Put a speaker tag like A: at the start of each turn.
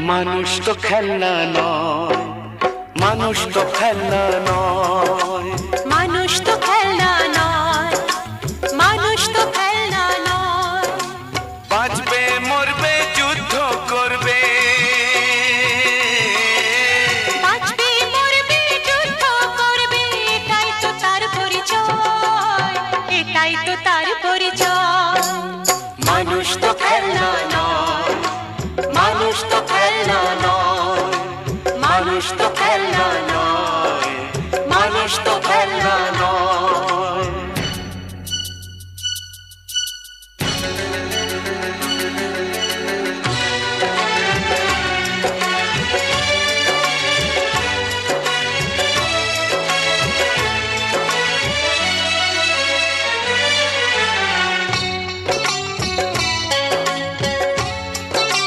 A: মানুষ তো খেলনা নয়, মানুষ তো খেলনা নয়,
B: মানুষ তো খেলনা নয়, মানুষ তো খেলনা নয়।
A: বাঁচবে মরবে যুদ্ধ করবে,
B: বাঁচবে মরবে যুদ্ধ করবে, এটাই তো তার পরিচয়, এটাই তো তার পরিচয়।
A: মানুষ তো খেলনা নয়, মানুষ তো